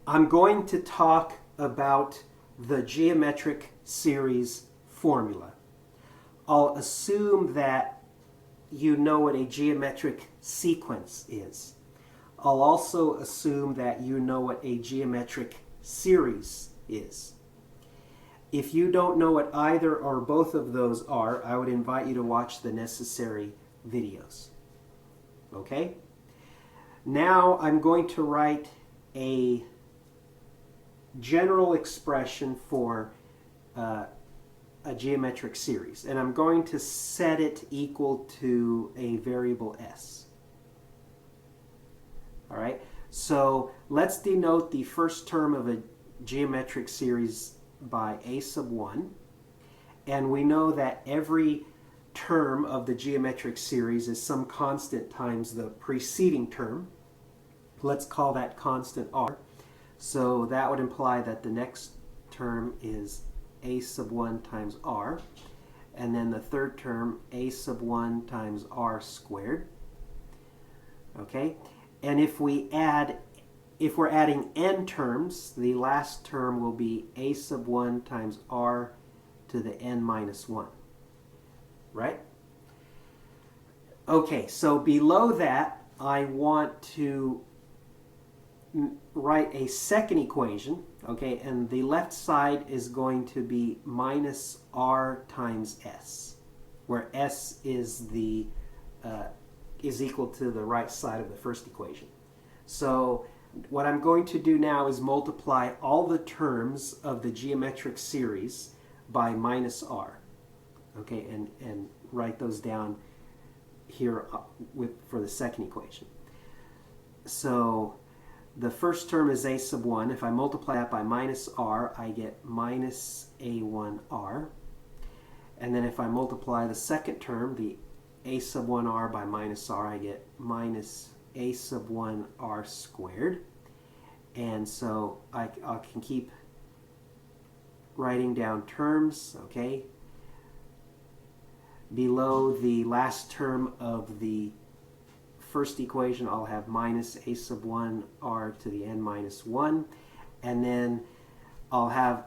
I'm going to talk about the geometric series formula. I'll assume that you know what a geometric sequence is. I'll also assume that you know what a geometric series is. If you don't know what either or both of those are, I would invite you to watch the necessary videos. Okay? Now I'm going to write a general expression for a geometric series, and I'm going to set it equal to a variable s. All right, so let's denote the first term of a geometric series by a sub 1, and we know that every term of the geometric series is some constant times the preceding term. Let's call that constant r. So that would imply that the next term is a sub 1 times r, and then the third term a sub 1 times r squared. Okay, and if we're adding n terms, the last term will be a sub 1 times r to the n minus 1. Right? Okay, so below that, I want to write a second equation, okay, and the left side is going to be minus r times s, where s is equal to the right side of the first equation. So what I'm going to do now is multiply all the terms of the geometric series by minus r, okay, and write those down here for the second equation. So the first term is a sub 1. If I multiply that by minus r, I get minus a1r. And then if I multiply the second term, the a sub 1r by minus r, I get minus a sub 1r squared. And so I can keep writing down terms, okay? Below the last term of the first equation, I'll have minus a sub 1 r to the n minus 1, and then I'll have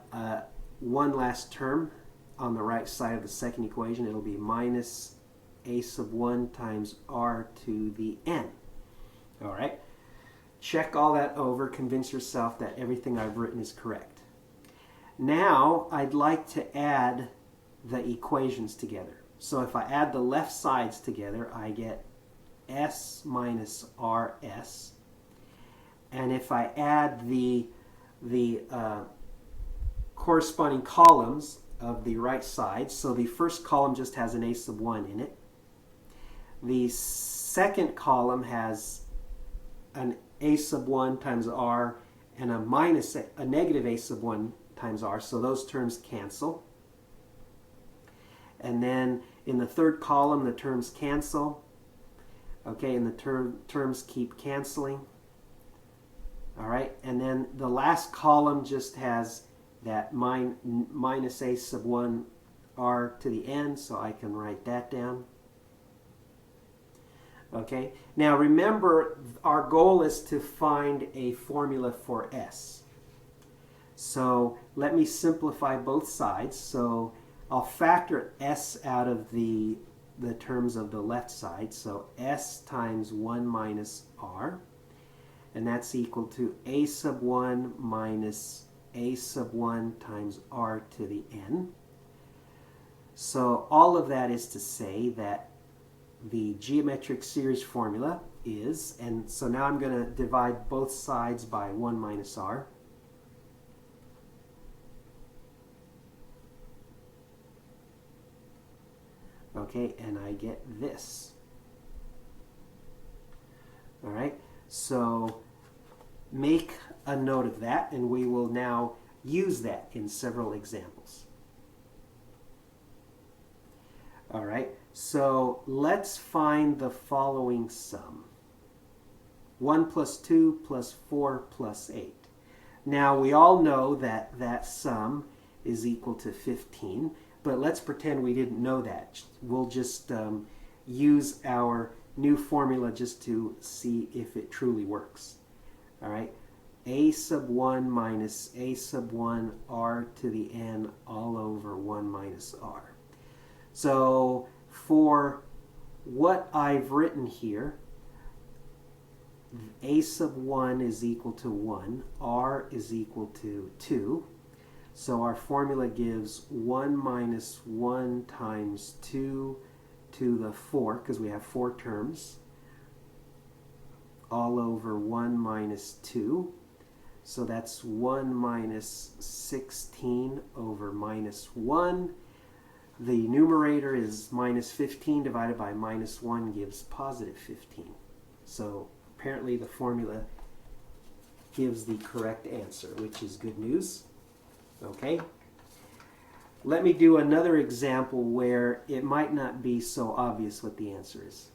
one last term on the right side of the second equation. It'll be minus a sub 1 times r to the n. All right, check all that over, convince yourself that everything I've written is correct. Now I'd like to add the equations together. So if I add the left sides together, I get s minus rs, and if I add the corresponding columns of the right side, so the first column just has an a sub 1 in it, the second column has an a sub 1 times r and a negative a sub 1 times r, so those terms cancel. And then in the third column, the terms cancel. Okay, and the terms keep canceling. All right, and then the last column just has that minus a sub 1 r to the n, so I can write that down. Okay, now remember, our goal is to find a formula for s. So let me simplify both sides. So I'll factor s out of the terms of the left side, so s times 1 minus r, and that's equal to a sub 1 minus a sub 1 times r to the n. So all of that is to say that the geometric series formula is, and so now I'm going to divide both sides by 1 minus r. Okay, and I get this. All right, so make a note of that, and we will now use that in several examples. All right, so let's find the following sum. 1 plus 2 plus 4 plus 8. Now, we all know that that sum is equal to 15. But let's pretend we didn't know that. We'll just use our new formula just to see if it truly works. All right. a sub 1 minus a sub 1 r to the n all over 1 minus r. So for what I've written here, a sub 1 is equal to 1, r is equal to 2. So our formula gives 1 minus 1 times 2 to the 4, because we have 4 terms, all over 1 minus 2. So that's 1 minus 16 over minus 1. The numerator is minus 15 divided by minus 1 gives positive 15. So apparently the formula gives the correct answer, which is good news. Okay? Let me do another example where it might not be so obvious what the answer is.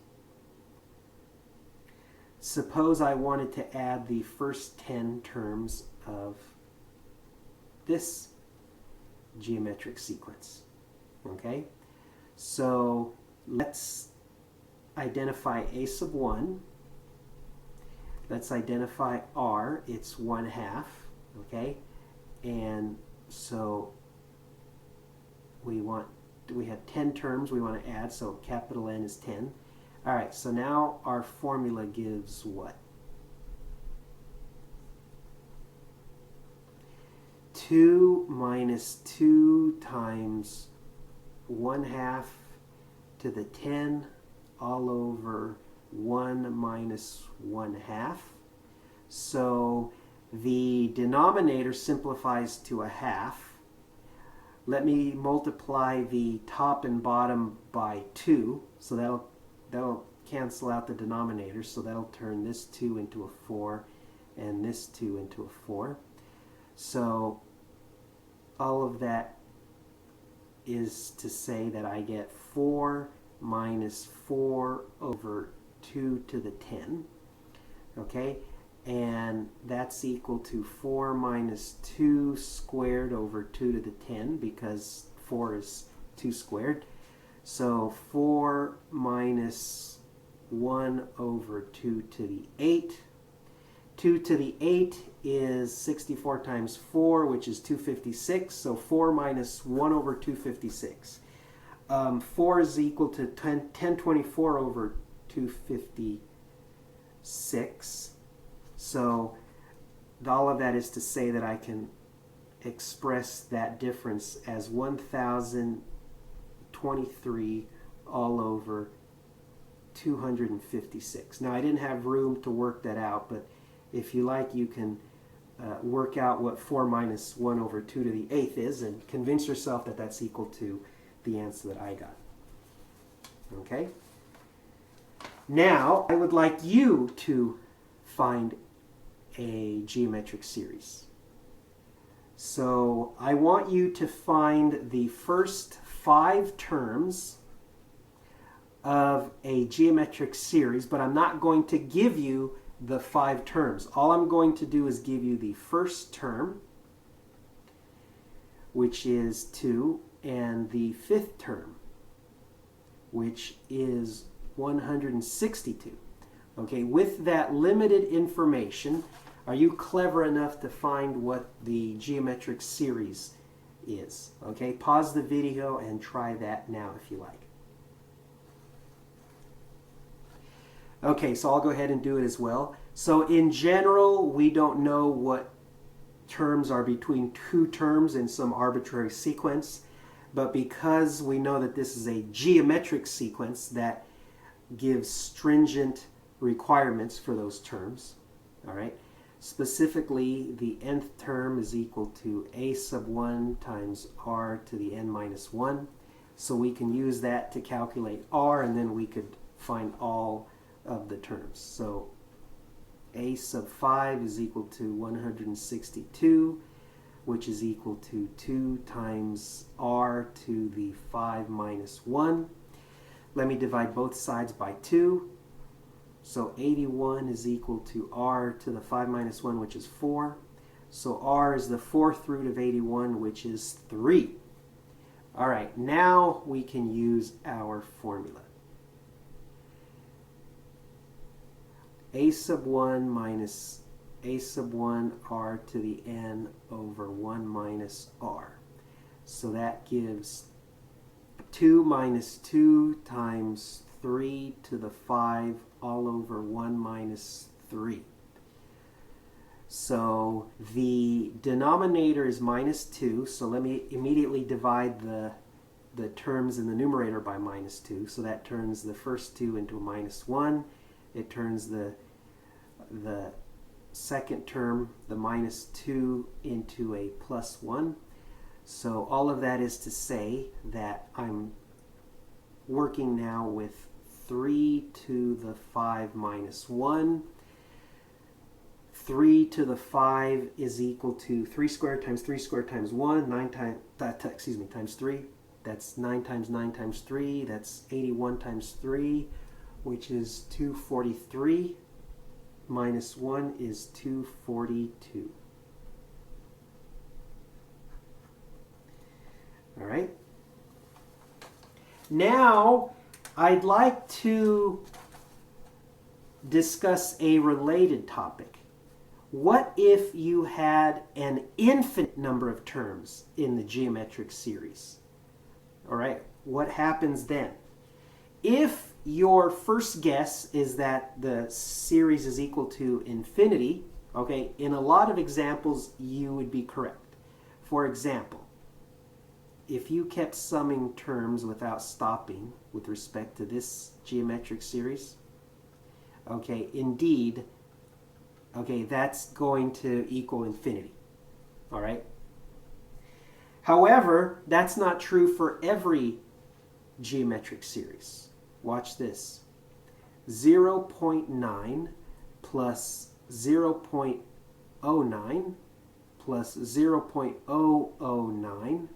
Suppose I wanted to add the first 10 terms of this geometric sequence. Okay? So let's identify a sub 1. Let's identify r. It's 1/2. Okay? And so we have 10 terms we want to add, so capital N is 10. All right, so now our formula gives what? 2 minus 2 times 1/2 to the 10 all over 1 minus 1/2. So the denominator simplifies to a half. Let me multiply the top and bottom by 2, so that'll cancel out the denominator, so that'll turn this 2 into a 4 and this 2 into a 4. So all of that is to say that I get 4 minus 4 over 2 to the 10. Okay? And that's equal to 4 minus 2 squared over 2 to the 10, because 4 is 2 squared. So 4 minus 1 over 2 to the 8. 2 to the 8 is 64 times 4, which is 256. So 4 minus 1 over 256. 4 is equal to 1024 over 256. So all of that is to say that I can express that difference as 1023 all over 256. Now I didn't have room to work that out, but if you like, you can work out what 4 minus 1 over 2 to the 8th is and convince yourself that that's equal to the answer that I got. Okay? Now I would like you to find a geometric series. So I want you to find the first 5 terms of a geometric series, but I'm not going to give you the 5 terms. All I'm going to do is give you the first term, which is 2, and the 5th term, which is 162. Okay, with that limited information, are you clever enough to find what the geometric series is? Okay, pause the video and try that now if you like. Okay, so I'll go ahead and do it as well. So in general, we don't know what terms are between 2 terms in some arbitrary sequence, but because we know that this is a geometric sequence, that gives stringent requirements for those terms. All right. Specifically, the nth term is equal to a sub 1 times r to the n minus 1. So we can use that to calculate r, and then we could find all of the terms. So a sub 5 is equal to 162, which is equal to 2 times r to the 5 minus 1. Let me divide both sides by 2. So 81 is equal to r to the 5 minus 1, which is 4. So r is the 4th root of 81, which is 3. All right, now we can use our formula. A sub 1 minus a sub 1 r to the n over 1 minus r. So that gives 2 minus 2 times 3 to the 5 all over 1 minus 3. So the denominator is minus 2, so let me immediately divide the terms in the numerator by minus 2. So that turns the first 2 into a minus 1. It turns the second term, the minus 2, into a plus 1. So all of that is to say that I'm working now with 3 to the 5 minus 1. 3 to the 5 is equal to 3 squared times 3 squared times 1, 9 times, times 3. That's 9 times 9 times 3. That's 81 times 3, which is 243. Minus 1 is 242. All right. Now, I'd like to discuss a related topic. What if you had an infinite number of terms in the geometric series? All right, what happens then? If your first guess is that the series is equal to infinity, okay, in a lot of examples you would be correct. For example, if you kept summing terms without stopping with respect to this geometric series, okay, indeed, okay, that's going to equal infinity, all right? However, that's not true for every geometric series. Watch this. 0.9 plus 0.09 plus 0.009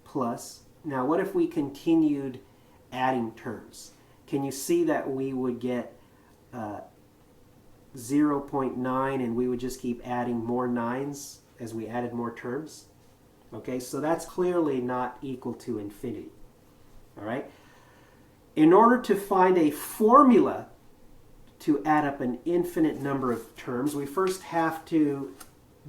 plus, now what if we continued adding terms? Can you see that we would get 0.9 and we would just keep adding more nines as we added more terms? Okay, so that's clearly not equal to infinity. All right? In order to find a formula to add up an infinite number of terms, we first have to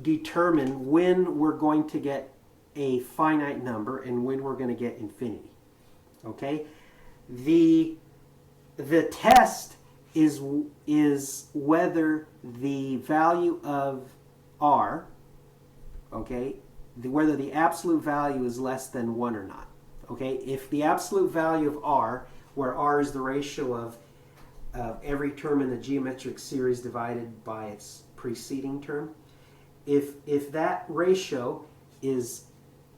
determine when we're going to get a finite number and when we're going to get infinity. Okay? The test is whether the value of r, okay, whether the absolute value is less than 1 or not. Okay? If the absolute value of r, where r is the ratio of every term in the geometric series divided by its preceding term, if that ratio is,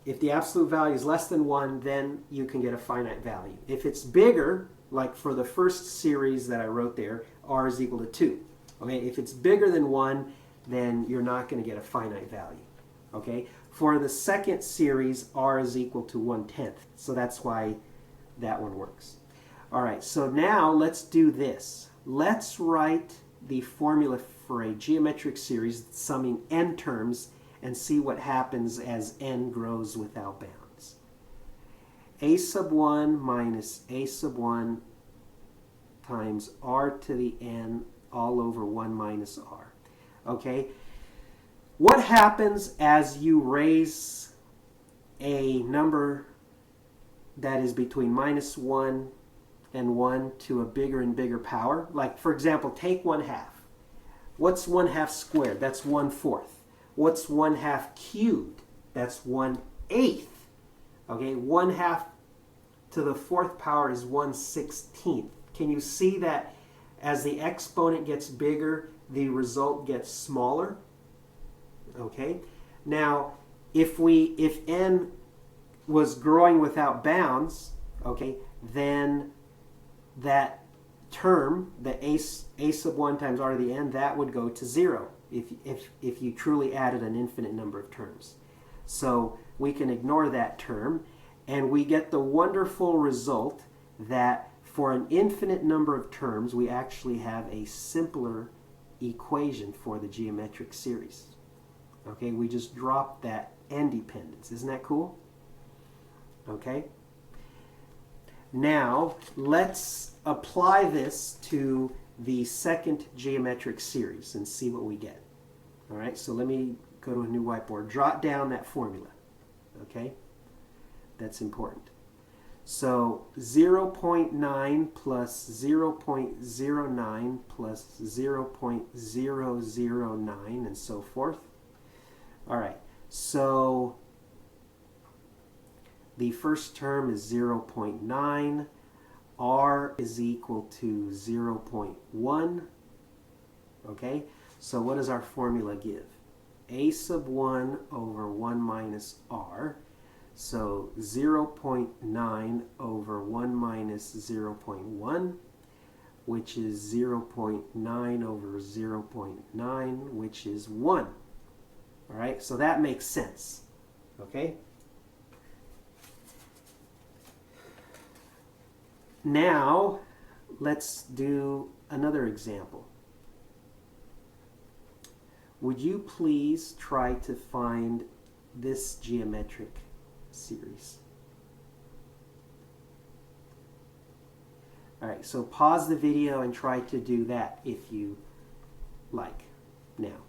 if the absolute value is less than 1, then you can get a finite value. If it's bigger, like for the first series that I wrote there, r is equal to 2. Okay, if it's bigger than 1, then you're not going to get a finite value. Okay, for the second series, r is equal to 1/10. So that's why that one works. All right, so now let's do this. Let's write the formula for a geometric series summing n terms and see what happens as n grows without bounds. A sub 1 minus a sub 1 times r to the n all over 1 minus r. Okay? What happens as you raise a number that is between minus 1 and 1 to a bigger and bigger power? Like, for example, take 1/2. What's 1/2 squared? That's 1/4. What's 1/2 cubed? That's 1/8. Okay, 1/2 to the 4th power is 1/16. Can you see that as the exponent gets bigger, the result gets smaller? Okay, now if n was growing without bounds, okay, then that term, the a sub 1 times r to the n, that would go to 0 if you truly added an infinite number of terms. So we can ignore that term, and we get the wonderful result that for an infinite number of terms, we actually have a simpler equation for the geometric series. Okay, we just dropped that n dependence. Isn't that cool? Okay. Now, let's apply this to the second geometric series and see what we get. All right, so let me go to a new whiteboard. Jot down that formula, okay? That's important. So 0.9 plus 0.09 plus 0.009 and so forth. All right, so the first term is 0.9. R is equal to 0.1. Okay, so what does our formula give? A sub 1 over 1 minus R. So 0.9 over 1 minus 0.1, which is 0.9 over 0.9, which is 1. All right, so that makes sense. Okay? Now, let's do another example. Would you please try to find this geometric series? All right, so pause the video and try to do that if you like now.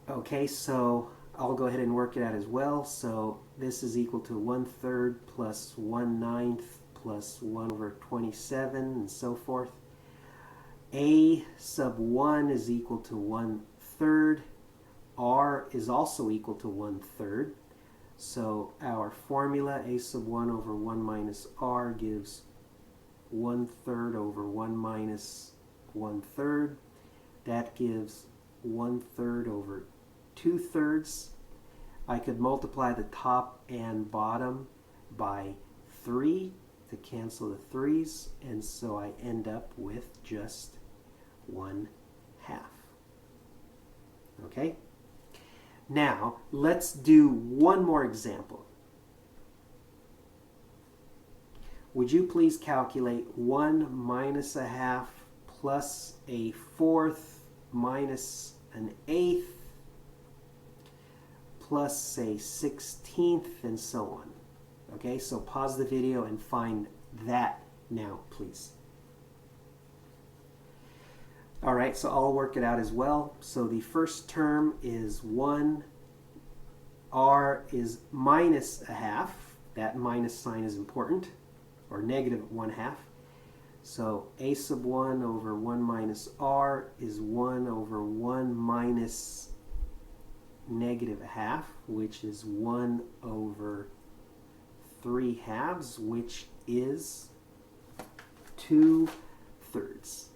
Okay, so I'll go ahead and work it out as well. So this is equal to 1/3 plus 1/9 plus 1 over 27 and so forth. A sub 1 is equal to 1/3. R is also equal to 1/3. So our formula, A sub 1 over 1 minus R, gives 1/3 over 1 minus 1/3. That gives 1/3 over 2/3. I could multiply the top and bottom by 3 to cancel the 3's, and so I end up with just 1/2. Okay? Now, let's do one more example. Would you please calculate 1 minus 1/2 plus 1/4 minus 1/8 plus 1/16 and so on. Okay, so pause the video and find that now, please. All right, so I'll work it out as well. So the first term is 1. R is minus 1/2. That minus sign is important, or negative 1/2. So A sub 1 over 1 minus R is 1 over 1 minus negative 1/2, which is 1 over 3/2, which is 2/3.